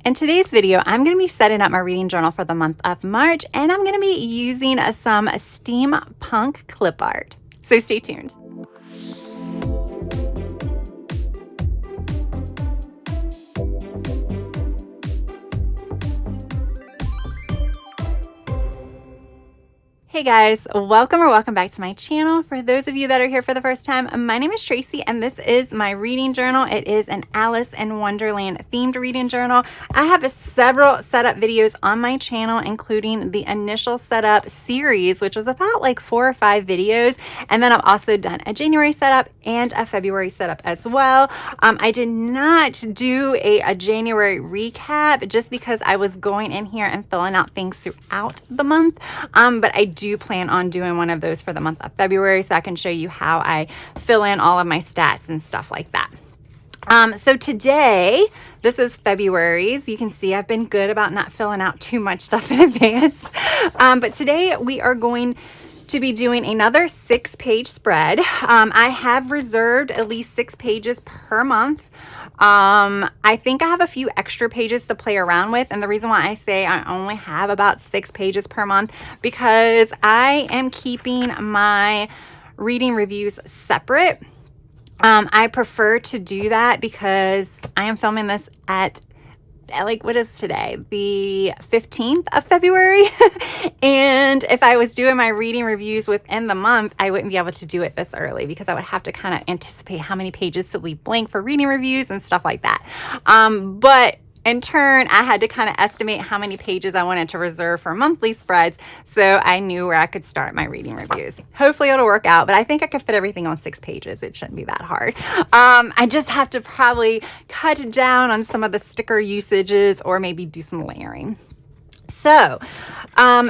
In today's video, I'm going to be setting up my reading journal for the month of March, and I'm going to be using some steampunk clip art. So stay tuned. Hey guys, welcome back to my channel. For those of you that are here for the first time, my name is Tracy and this is my reading journal. It is an Alice in Wonderland themed reading journal. I have several setup videos on my channel, including the initial setup series, which was about like 4 or 5 videos. And then I've also done a January setup and a February setup as well. I did not do a January recap just because I was going in here and filling out things throughout the month. But I do plan on doing one of those for the month of February so I can show you how I fill in all of my stats and stuff like that. So today, this is February's. You can see I've been good about not filling out too much stuff in advance. But today we are going to be doing another 6-page spread. I have reserved at least 6 pages per month. I think I have a few extra pages to play around with, and the reason why I say I only have about 6 pages per month because I am keeping my reading reviews separate. I prefer to do that because I am filming this at what is today? The 15th of February. And if I was doing my reading reviews within the month, I wouldn't be able to do it this early because I would have to kind of anticipate how many pages to leave blank for reading reviews and stuff like that. But in turn, I had to kind of estimate how many pages I wanted to reserve for monthly spreads, so I knew where I could start my reading reviews. Hopefully it'll work out, but I think I could fit everything on 6 pages. It shouldn't be that hard. I just have to probably cut down on some of the sticker usages or maybe do some layering. So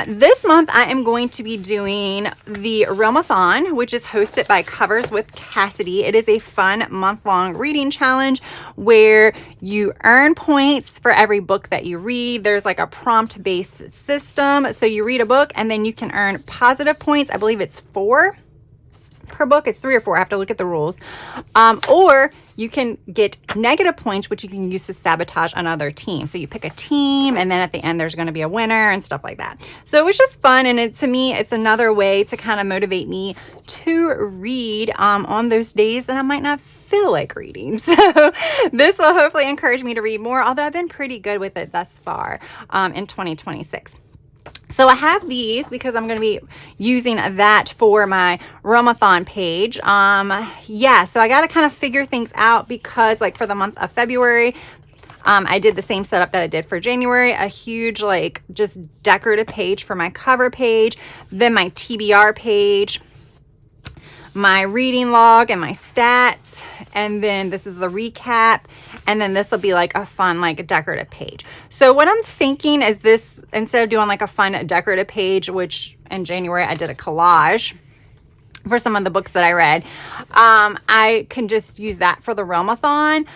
this month I am going to be doing the Romathon, which is hosted by Covers with Cassidy. It is a fun month-long reading challenge where you earn points for every book that you read. There's like a prompt-based system. So you read a book and then you can earn positive points. I believe it's 4 per book. It's 3 or 4. I have to look at the rules. Or you can get negative points, which you can use to sabotage another team. So you pick a team and then at the end there's going to be a winner and stuff like that. So it was just fun, and to me it's another way to kind of motivate me to read on those days that I might not feel like reading. So this will hopefully encourage me to read more, although I've been pretty good with it thus far in 2026. So I have these because I'm going to be using that for my Romathon page. Yeah, so I got to kind of figure things out because like for the month of February, I did the same setup that I did for January, a huge like just decorative page for my cover page, then my TBR page, my reading log and my stats, and then this is the recap, and then this will be like a fun like decorative page. So what I'm thinking is this, instead of doing like a fun decorative page, which in January I did a collage for some of the books that I read, I can just use that for the Romathon.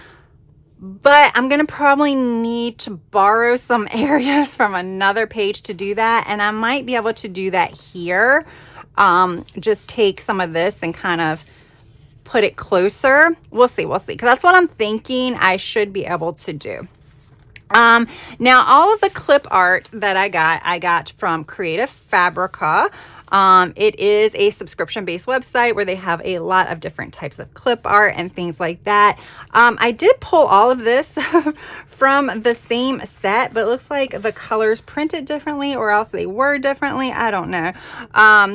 But I'm going to probably need to borrow some areas from another page to do that, and I might be able to do that here. Just take some of this and kind of put it closer. We'll see, because that's what I'm thinking I should be able to do. Now all of the clip art that I got from Creative Fabrica. It is a subscription-based website where they have a lot of different types of clip art and things like that. I did pull all of this from the same set, but it looks like the colors printed differently or else they were differently. I don't know.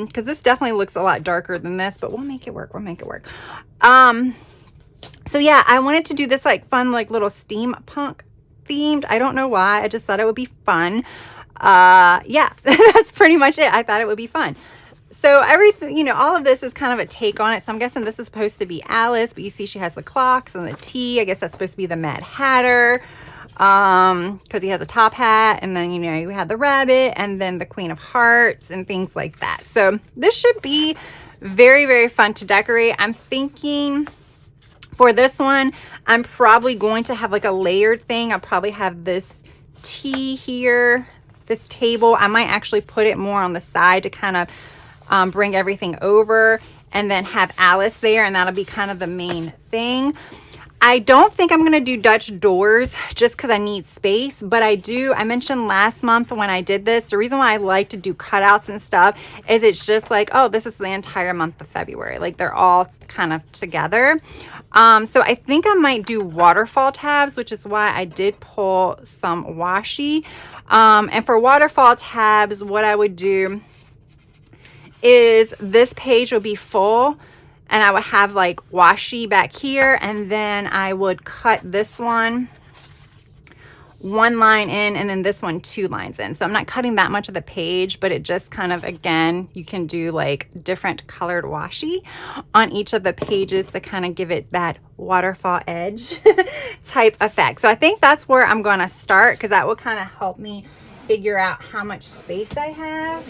Because this definitely looks a lot darker than this, but we'll make it work. So yeah, I wanted to do this like fun, like little steampunk themed. I don't know why. I just thought it would be fun. Yeah, that's pretty much it. I thought it would be fun. So everything, all of this is kind of a take on it. So I'm guessing this is supposed to be Alice, but you see she has the clocks and the T. I guess that's supposed to be the Mad Hatter, because he has a top hat, and then, you had the rabbit and then the Queen of Hearts and things like that. So this should be very, very fun to decorate. I'm thinking for this one, I'm probably going to have like a layered thing. I'll probably have this T here, this table. I might actually put it more on the side to kind of bring everything over, and then have Alice there, and that'll be kind of the main thing. I don't think I'm going to do Dutch doors just because I need space, but I mentioned last month when I did this, the reason why I like to do cutouts and stuff is it's just like, oh, this is the entire month of February. Like they're all kind of together. So I think I might do waterfall tabs, which is why I did pull some washi. And for waterfall tabs, what I would do is this page would be full and I would have like washi back here, and then I would cut this one line in and then this one 2 lines in. So I'm not cutting that much of the page, but it just kind of, again, you can do like different colored washi on each of the pages to kind of give it that waterfall edge type effect. So I think that's where I'm going to start because that will kind of help me figure out how much space I have.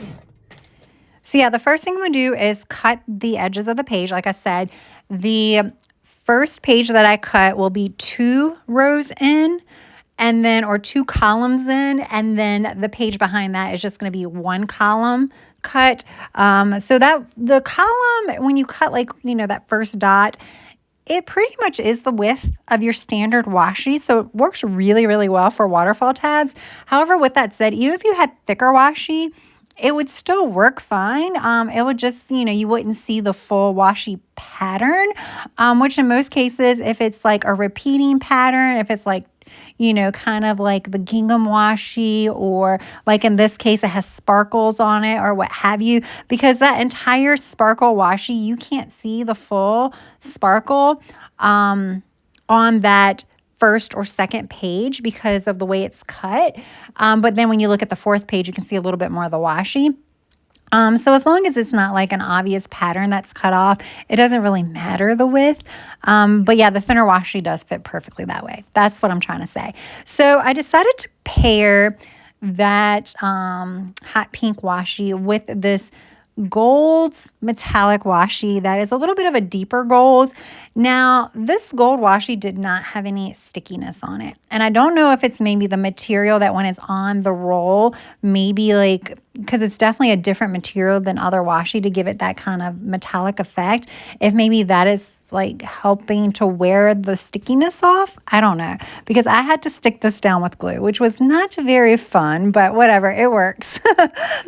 So yeah, the first thing I'm going to do is cut the edges of the page. Like I said, the first page that I cut will be 2 rows in, and then, or 2 columns in, and then the page behind that is just going to be 1 column cut. So that the column, when you cut like, you know, that first dot, it pretty much is the width of your standard washi. So it works really, really well for waterfall tabs. However, with that said, even if you had thicker washi, it would still work fine. It would just, you know, you wouldn't see the full washi pattern, which in most cases, if it's like a repeating pattern, if it's like, you know, kind of like the gingham washi, or like in this case, it has sparkles on it or what have you, because that entire sparkle washi, you can't see the full sparkle on that first or second page because of the way it's cut. But then when you look at the 4th page, you can see a little bit more of the washi. So as long as it's not like an obvious pattern that's cut off, it doesn't really matter the width. But yeah, the thinner washi does fit perfectly that way. That's what I'm trying to say. So I decided to pair that hot pink washi with this gold metallic washi that is a little bit of a deeper gold. Now, this gold washi did not have any stickiness on it. And I don't know if it's maybe the material that when it's on the roll, maybe like, because it's definitely a different material than other washi to give it that kind of metallic effect. If maybe that is like helping to wear the stickiness off. I don't know, because I had to stick this down with glue, which was not very fun, but whatever, it works.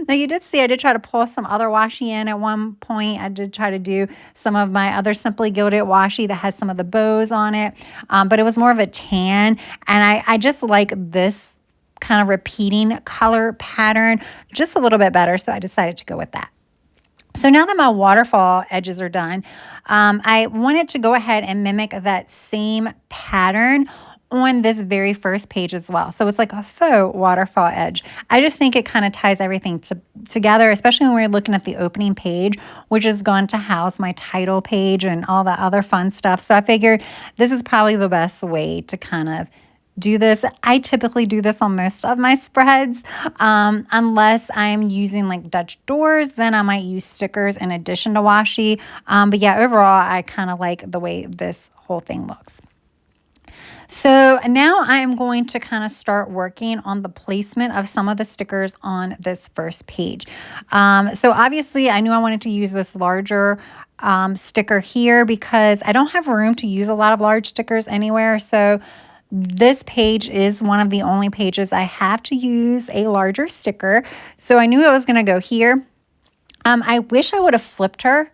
Now you did see I did try to pull some other washi in at one point. I did try to do some of my other Simply Gilded washi that has some of the bows on it, but it was more of a tan, and I just like this kind of repeating color pattern just a little bit better, so I decided to go with that. So now that my waterfall edges are done, I wanted to go ahead and mimic that same pattern on this very first page as well. So it's like a faux waterfall edge. I just think it kind of ties everything together, especially when we're looking at the opening page, which is going to house my title page and all the other fun stuff. So I figured this is probably the best way to kind of do this. I typically do this on most of my spreads, unless I'm using like Dutch doors, then I might use stickers in addition to washi. But yeah, overall, I kind of like the way this whole thing looks. So now I am going to kind of start working on the placement of some of the stickers on this first page. So obviously I knew I wanted to use this larger sticker here because I don't have room to use a lot of large stickers anywhere. So this page is one of the only pages I have to use a larger sticker. So I knew it was going to go here. I wish I would have flipped her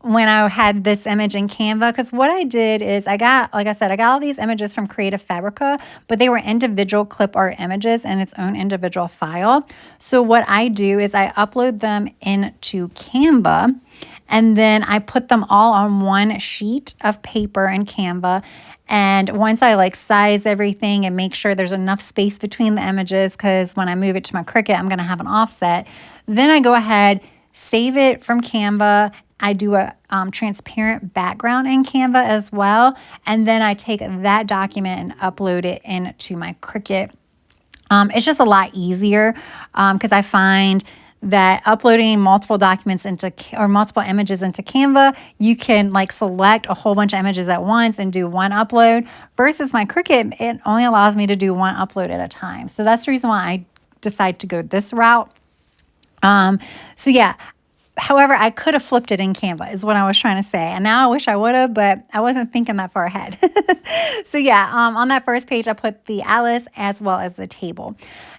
when I had this image in Canva, because what I did is I got, like I said, I got all these images from Creative Fabrica, but they were individual clip art images in its own individual file. So what I do is I upload them into Canva, and then I put them all on one sheet of paper in Canva. And once I like size everything and make sure there's enough space between the images, because when I move it to my Cricut, I'm going to have an offset, then I go ahead, save it from Canva. I do a transparent background in Canva as well. And then I take that document and upload it into my Cricut. It's just a lot easier because I find that uploading multiple documents into or multiple images into Canva, you can like select a whole bunch of images at once and do one upload, versus my Cricut, it only allows me to do one upload at a time. So that's the reason why I decide to go this route. So yeah, However, I could have flipped it in Canva is what I was trying to say. And now I wish I would have, but I wasn't thinking that far ahead. So yeah, on that first page, I put the Alice as well as the table.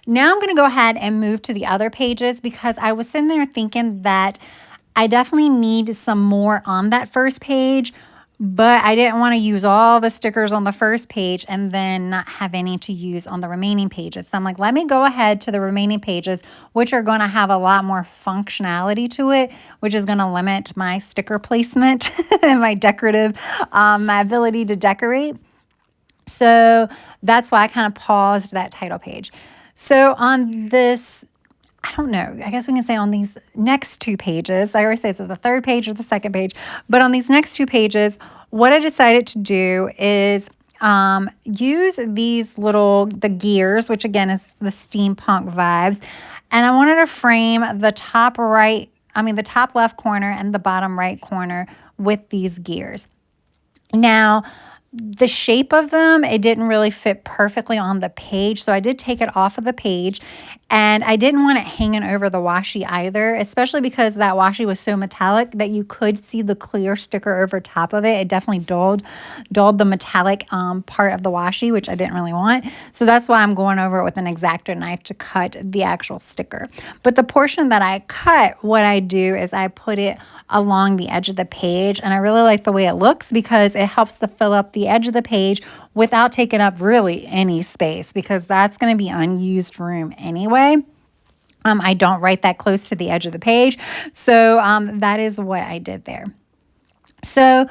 Now I'm going to go ahead and move to the other pages because I was sitting there thinking that I definitely need some more on that first page, but I didn't want to use all the stickers on the first page and then not have any to use on the remaining pages. So I'm like, let me go ahead to the remaining pages, which are going to have a lot more functionality to it, which is going to limit my sticker placement and my decorative, my ability to decorate. So that's why I kind of paused that title page. So on this, I don't know, I guess we can say on these next two pages, I always say it's the third page or the second page, but on these next two pages, what I decided to do is use the gears, which again is the steampunk vibes, and I wanted to frame the top left corner and the bottom right corner with these gears. Now, the shape of them, it didn't really fit perfectly on the page, so I did take it off of the page, and I didn't want it hanging over the washi either, especially because that washi was so metallic that you could see the clear sticker over top of it. It definitely dulled the metallic part of the washi, which I didn't really want. So that's why I'm going over it with an X-Acto knife to cut the actual sticker. But the portion that I cut, what I do is I put it along the edge of the page, and I really like the way it looks because it helps to fill up the edge of the page without taking up really any space, because that's going to be unused room anyway. I don't write that close to the edge of the page, so that is what I did there. So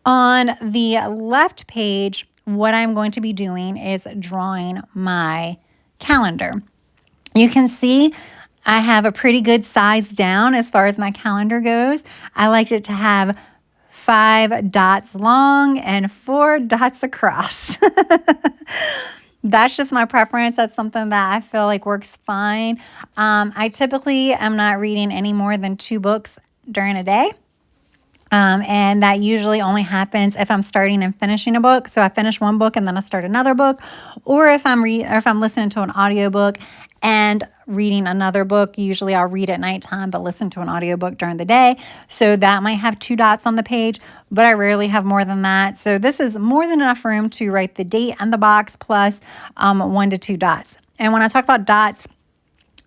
on the left page, what I'm going to be doing is drawing my calendar. You can see I have a pretty good size down as far as my calendar goes. I liked it to have 5 dots long and 4 dots across. That's just my preference. That's something that I feel like works fine. I typically am not reading any more than 2 books during a day. And that usually only happens if I'm starting and finishing a book. So I finish one book and then I start another book, or if I'm listening to an audiobook and reading another book. Usually I'll read at nighttime but listen to an audiobook during the day. So that might have 2 dots on the page, but I rarely have more than that. So this is more than enough room to write the date and the box plus 1 to 2 dots. And when I talk about dots,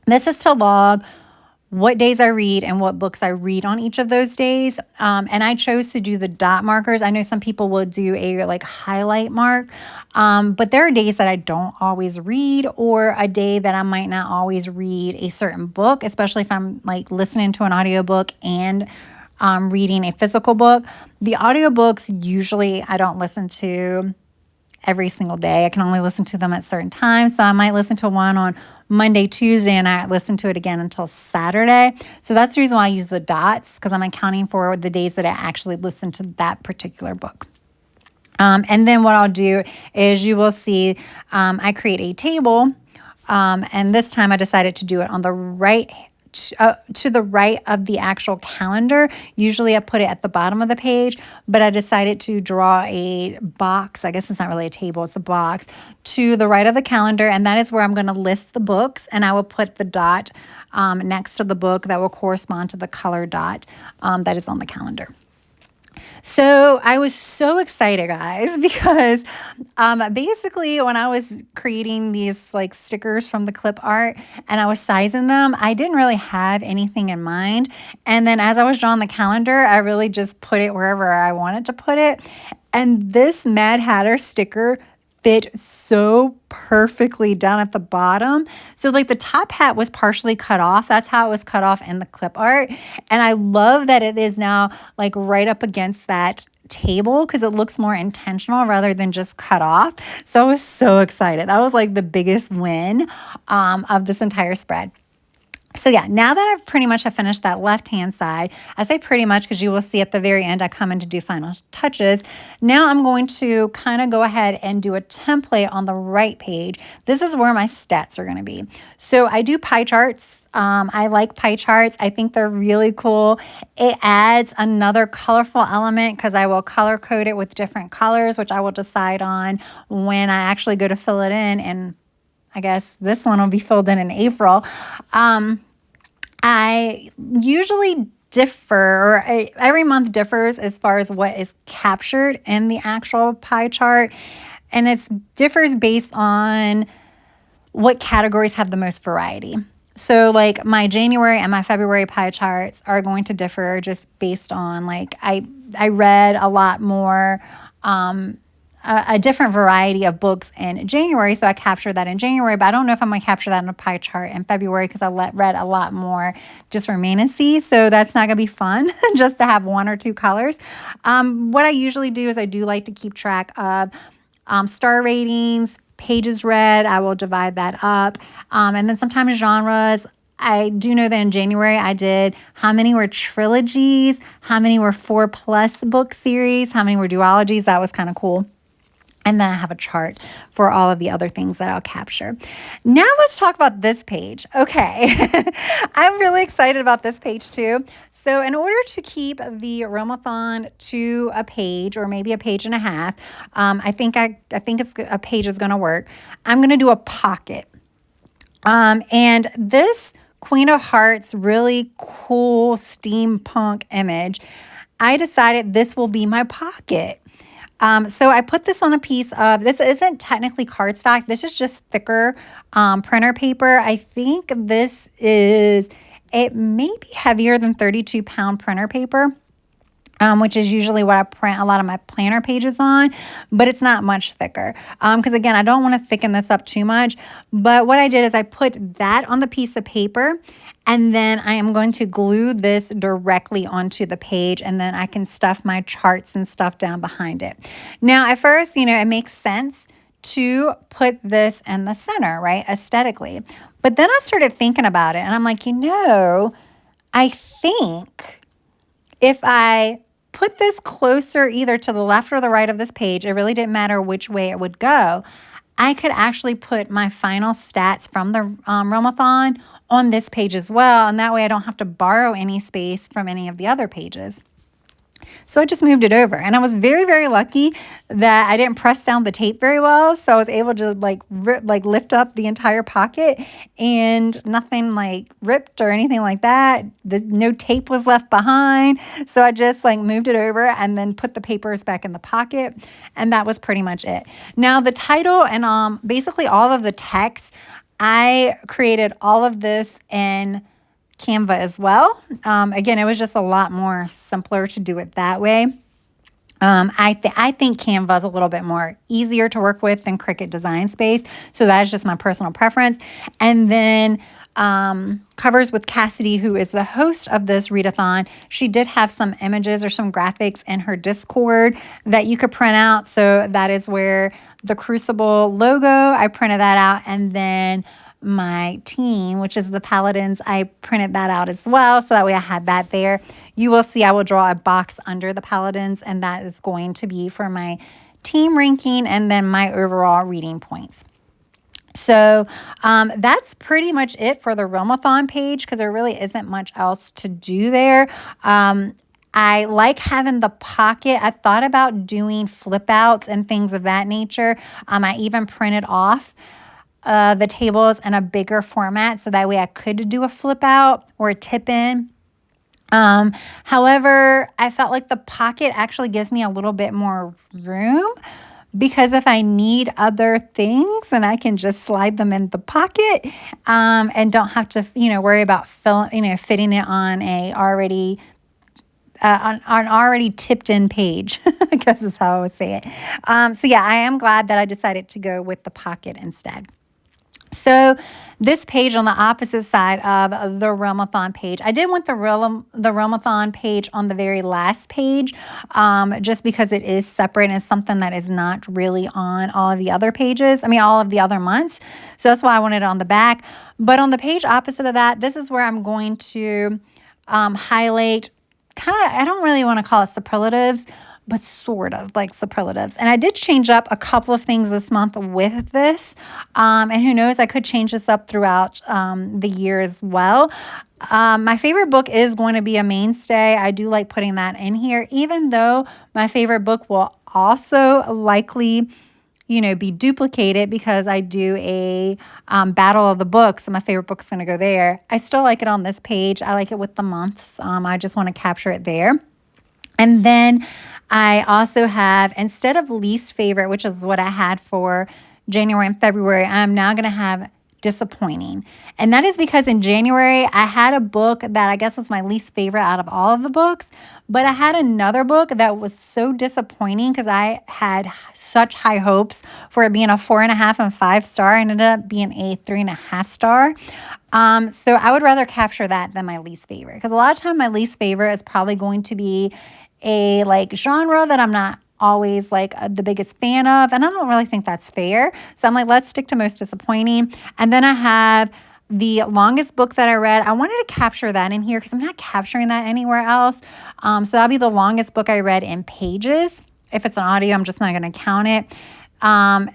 this is to log what days I read and what books I read on each of those days. And I chose to do the dot markers. I know some people will do a highlight mark, but there are days that I don't always read, or a day that I might not always read a certain book, especially if I'm listening to an audiobook and reading a physical book. The audiobooks, usually I don't listen to every single day. I can only listen to them at certain times. So I might listen to one on Monday, Tuesday, and I listen to it again until Saturday. So that's the reason why I use the dots, because I'm accounting for the days that I actually listen to that particular book. And then what I'll do is you will see I create a table, and this time I decided to do it on the right to the right of the actual calendar. Usually I put it at the bottom of the page, but I decided to draw a box. I guess it's not really a table, it's a box to the right of the calendar, and that is where I'm going to list the books, and I will put the dot next to the book that will correspond to the color dot that is on the calendar. So I was so excited, guys, because basically when I was creating these stickers from the clip art and I was sizing them, I didn't really have anything in mind. And then as I was drawing the calendar, I really just put it wherever I wanted to put it. And this Mad Hatter sticker fit so perfectly down at the bottom. So the top hat was partially cut off. That's how it was cut off in the clip art. And I love that it is now right up against that table, because it looks more intentional rather than just cut off. So I was so excited. That was the biggest win of this entire spread. So yeah, now that I've pretty much finished that left-hand side, I say pretty much because you will see at the very end I come in to do final touches. Now I'm going to kind of go ahead and do a template on the right page. This is where my stats are going to be. So I do pie charts. I like pie charts. I think they're really cool. It adds another colorful element because I will color code it with different colors, which I will decide on when I actually go to fill it in. And I guess this one will be filled in April. I usually differ, or every month differs as far as what is captured in the actual pie chart. And it differs based on what categories have the most variety. So like my January and my February pie charts are going to differ just based on like I read a lot more a different variety of books in January, so I captured that in January, but I don't know if I'm going to capture that in a pie chart in February because I read a lot more just for Manasy, so that's not going to be fun just to have one or two colors. What I usually do is I do like to keep track of star ratings, pages read. I will divide that up. And then sometimes genres. I do know that in January I did how many were trilogies, how many were 4+ book series, how many were duologies. That was kind of cool. And then I have a chart for all of the other things that I'll capture. Now let's talk about this page. Okay, I'm really excited about this page too. So in order to keep the Romathon to a page or maybe a page and a half, I think it's a page is going to work. I'm going to do a pocket. And this Queen of Hearts really cool steampunk image, I decided this will be my pocket. So I put this on a piece of, this isn't technically cardstock. This is just thicker printer paper. I think this is, it may be heavier than 32-pound printer paper. Which is usually what I print a lot of my planner pages on, but it's not much thicker. Because again, I don't want to thicken this up too much. But what I did is I put that on the piece of paper, and then I am going to glue this directly onto the page, and then I can stuff my charts and stuff down behind it. Now, at first, it makes sense to put this in the center, right, aesthetically. But then I started thinking about it, and I'm like, I think if I put this closer either to the left or the right of this page, it really didn't matter which way it would go, I could actually put my final stats from the Romathon on this page as well. And that way I don't have to borrow any space from any of the other pages. So I just moved it over, and I was very, very lucky that I didn't press down the tape very well. So I was able to lift up the entire pocket, and nothing ripped or anything like that. No tape was left behind. So I just moved it over and then put the papers back in the pocket, and that was pretty much it. Now the title and basically all of the text, I created all of this in Canva as well. Again, it was just a lot more simpler to do it that way. I think Canva is a little bit more easier to work with than Cricut Design Space. So that is just my personal preference. And then Covers with Cassidy, who is the host of this readathon, she did have some images or some graphics in her Discord that you could print out. So that is where the Crucible logo, I printed that out, and then my team, which is the Paladins, I printed that out as well, so that way I had that there. You will see I will draw a box under the Paladins, and that is going to be for my team ranking and then my overall reading points. So that's pretty much it for the Romathon page, because there really isn't much else to do there. I like having the pocket. I thought about doing flip outs and things of that nature. I even printed off the tables in a bigger format, so that way I could do a flip out or a tip in. However, I felt like the pocket actually gives me a little bit more room, because if I need other things, then I can just slide them in the pocket and don't have to, worry about fitting it on a already tipped in page, I guess is how I would say it. So yeah, I am glad that I decided to go with the pocket instead. So this page on the opposite side of the Realmathon page, I did want the Realmathon page on the very last page, just because it is separate and it's something that is not really on all of the other pages. All of the other months. So that's why I wanted it on the back. But on the page opposite of that, this is where I'm going to highlight I don't really want to call it superlatives, but sort of like superlatives. And I did change up a couple of things this month with this. And who knows, I could change this up throughout the year as well. My favorite book is going to be a mainstay. I do like putting that in here, even though my favorite book will also likely be duplicated because I do a battle of the books. So my favorite book's going to go there. I still like it on this page. I like it with the months. I just want to capture it there. And then I also have, instead of least favorite, which is what I had for January and February, I'm now going to have disappointing. And that is because in January, I had a book that I guess was my least favorite out of all of the books. But I had another book that was so disappointing because I had such high hopes for it being a 4.5 and 5 star, and ended up being a 3.5 star. So I would rather capture that than my least favorite, because a lot of time my least favorite is probably going to be a like genre that I'm not always like the biggest fan of, and I don't really think that's fair. So I'm like, let's stick to most disappointing. And then I have the longest book that I read. I wanted to capture that in here because I'm not capturing that anywhere else. So that'll be the longest book I read in pages. If it's an audio, I'm just not going to count it.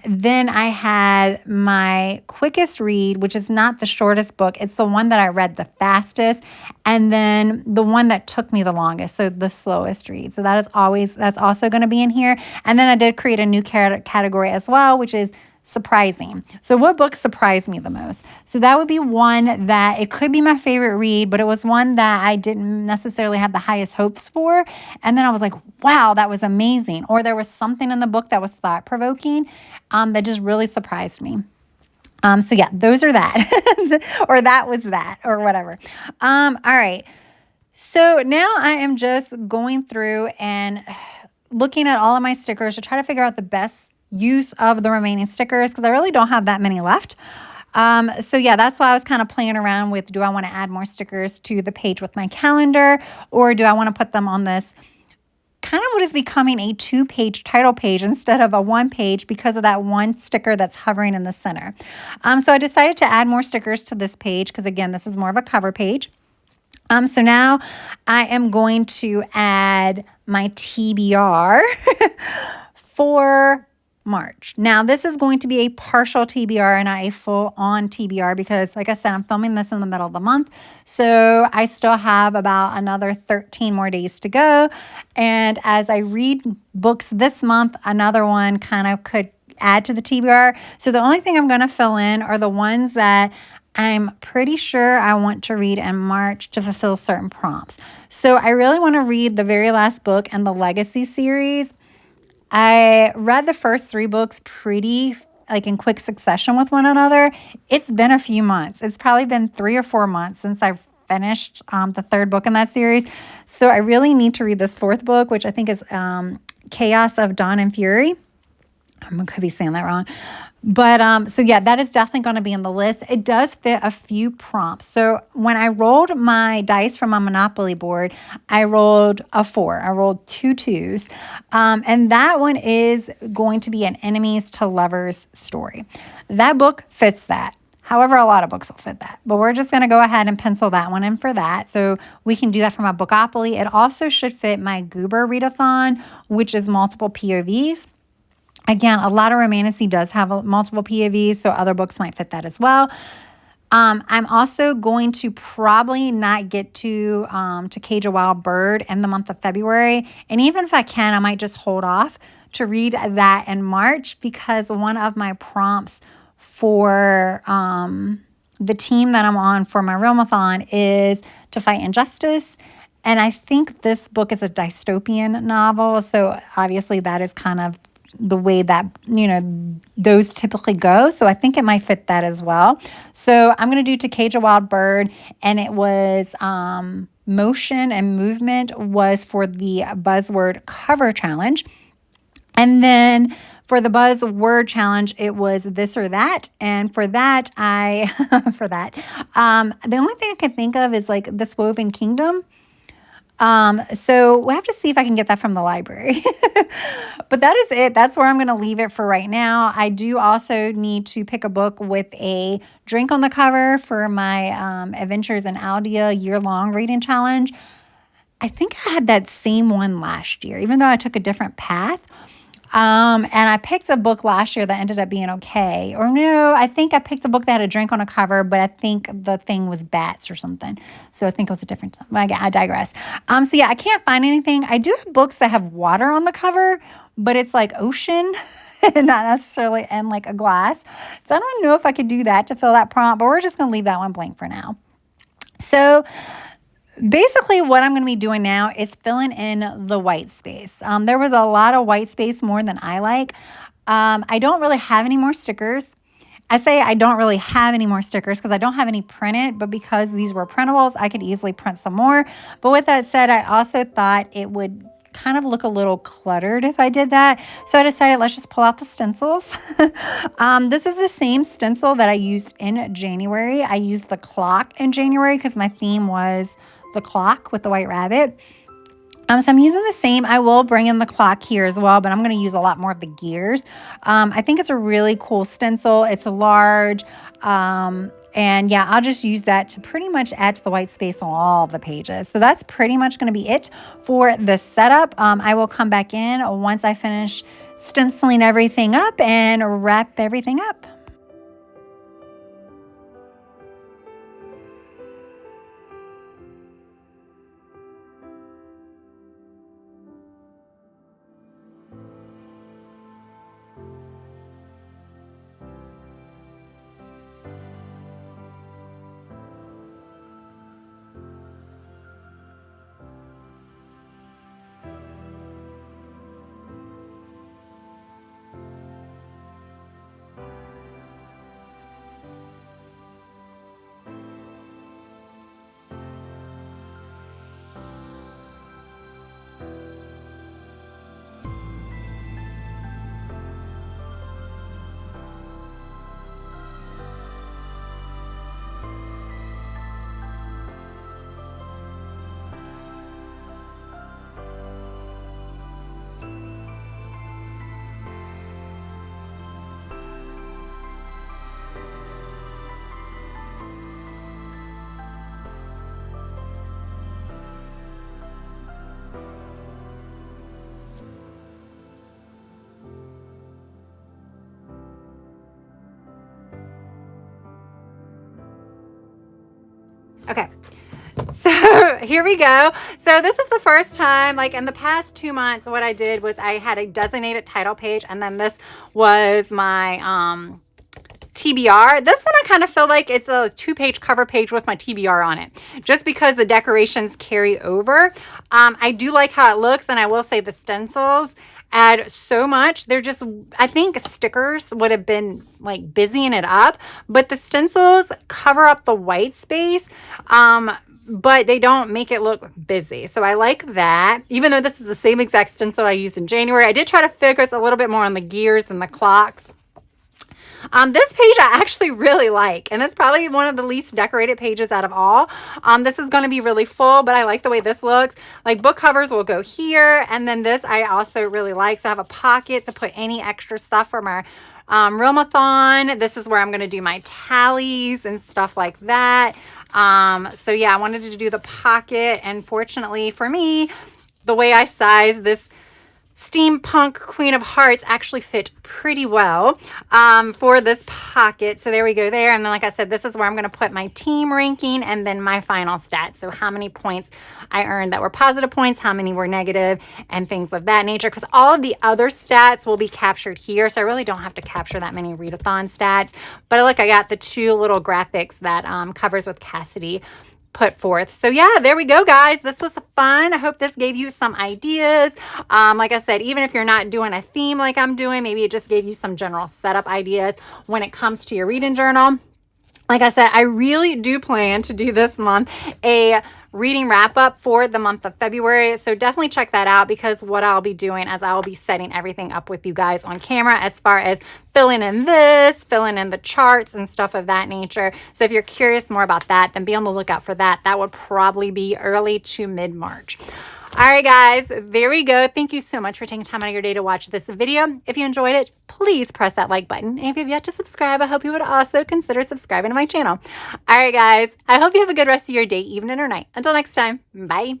Then I had my quickest read, which is not the shortest book. It's the one that I read the fastest. And then the one that took me the longest. So the slowest read. So that's also going to be in here. And then I did create a new category as well, which is surprising. So what book surprised me the most? So that would be one that it could be my favorite read, but it was one that I didn't necessarily have the highest hopes for. And then I was like, wow, that was amazing. Or there was something in the book that was thought-provoking that just really surprised me. So yeah, those are that. Or that was that, or whatever. All right. So now I am just going through and looking at all of my stickers to try to figure out the best use of the remaining stickers, because I really don't have that many left. So yeah, that's why I was kind of playing around with, do I want to add more stickers to the page with my calendar, or do I want to put them on this kind of what is becoming a 2-page title page instead of a 1-page because of that one sticker that's hovering in the center. So I decided to add more stickers to this page because, again, this is more of a cover page. So now I am going to add my TBR for March. Now, this is going to be a partial TBR and not a full-on TBR because, like I said, I'm filming this in the middle of the month. So I still have about another 13 more days to go. And as I read books this month, another one kind of could add to the TBR. So the only thing I'm going to fill in are the ones that I'm pretty sure I want to read in March to fulfill certain prompts. So I really want to read the very last book in the Legacy series. I read the first 3 books pretty like in quick succession with one another. It's been a few months. It's probably been 3 or 4 months since I've finished the 3rd book in that series. So I really need to read this 4th book, which I think is Chaos of Dawn and Fury. I could be saying that wrong. But so yeah, that is definitely going to be in the list. It does fit a few prompts. So when I rolled my dice from my Monopoly board, I rolled a 4. I rolled 2 2s. And that one is going to be an enemies to lovers story. That book fits that. However, a lot of books will fit that. But we're just going to go ahead and pencil that one in for that. So we can do that for my Bookopoly. It also should fit my Goober Readathon, which is multiple POVs. Again, a lot of romantasy does have multiple POVs, so other books might fit that as well. I'm also going to probably not get to Cage a Wild Bird in the month of February. And even if I can, I might just hold off to read that in March, because one of my prompts for the team that I'm on for my Realmathon is to fight injustice. And I think this book is a dystopian novel, so obviously that is kind of the way that, those typically go. So I think it might fit that as well. So I'm going to do To Cage a Wild Bird, and it was motion and movement was for the buzzword cover challenge. And then for the buzzword challenge, it was this or that. And for that, the only thing I can think of is like This Woven Kingdom. So we'll have to see if I can get that from the library. But that is it. That's where I'm going to leave it for right now. I do also need to pick a book with a drink on the cover for my Adventures in Aldea year-long reading challenge. I think I had that same one last year, even though I took a different path. And I picked a book last year that ended up being okay. Or no, I think I picked a book that had a drink on a cover, but I think the thing was bats or something. So I think it was a different time. I digress. So yeah, I can't find anything. I do have books that have water on the cover, but it's like ocean. not necessarily in like a glass. So I don't know if I could do that to fill that prompt, but we're just going to leave that one blank for now. So basically what I'm going to be doing now is filling in the white space. There was a lot of white space, more than I like. I don't really have any more stickers. I say I don't really have any more stickers because I don't have any printed, but because these were printables, I could easily print some more. But with that said, I also thought it would kind of look a little cluttered if I did that. So I decided let's just pull out the stencils. This is the same stencil that I used in January. I used the clock in January because my theme was the clock with the white rabbit. So I'm using the same. I will bring in the clock here as well, but I'm going to use a lot more of the gears. I think it's a really cool stencil. It's large. And yeah, I'll just use that to pretty much add to the white space on all the pages. So that's pretty much going to be it for the setup. I will come back in once I finish stenciling everything up and wrap everything up. Okay, so here we go. So this is the first time, like in the past 2 months, what I did was I had a designated title page, and then this was my TBR. This one I kind of feel like it's a 2-page cover page with my TBR on it, just because the decorations carry over. I do like how it looks, and I will say the stencils add so much. They're just, I think stickers would have been like busying it up, but the stencils cover up the white space, but they don't make it look busy. So I like that. Even though this is the same exact stencil I used in January, I did try to focus a little bit more on the gears and the clocks. This page I actually really like, and it's probably one of the least decorated pages out of all. This is going to be really full, but I like the way this looks. Like book covers will go here, and then this I also really like. So I have a pocket to put any extra stuff from our Romathon. This is where I'm going to do my tallies and stuff like that. So yeah, I wanted to do the pocket, and fortunately for me, the way I size this steampunk Queen of Hearts actually fit pretty well for this pocket. So there we go there. And then like I said, this is where I'm going to put my team ranking and then my final stats. So how many points I earned that were positive points, how many were negative, and things of that nature. Because all of the other stats will be captured here. So I really don't have to capture that many readathon stats. But look, I got the 2 little graphics that covers with Cassidy put forth. So yeah, there we go, guys. This was fun. I hope this gave you some ideas. Like I said, even if you're not doing a theme like I'm doing, maybe it just gave you some general setup ideas when it comes to your reading journal. Like I said, I really do plan to do this month a reading wrap up for the month of February. So definitely check that out, because what I'll be doing is I'll be setting everything up with you guys on camera as far as filling in this, filling in the charts and stuff of that nature. So if you're curious more about that, then be on the lookout for that. That would probably be early to mid-March. All right, guys, there we go. Thank you so much for taking time out of your day to watch this video. If you enjoyed it, please press that like button. And if you've yet to subscribe, I hope you would also consider subscribing to my channel. All right, guys, I hope you have a good rest of your day, evening or night. Until next time, bye.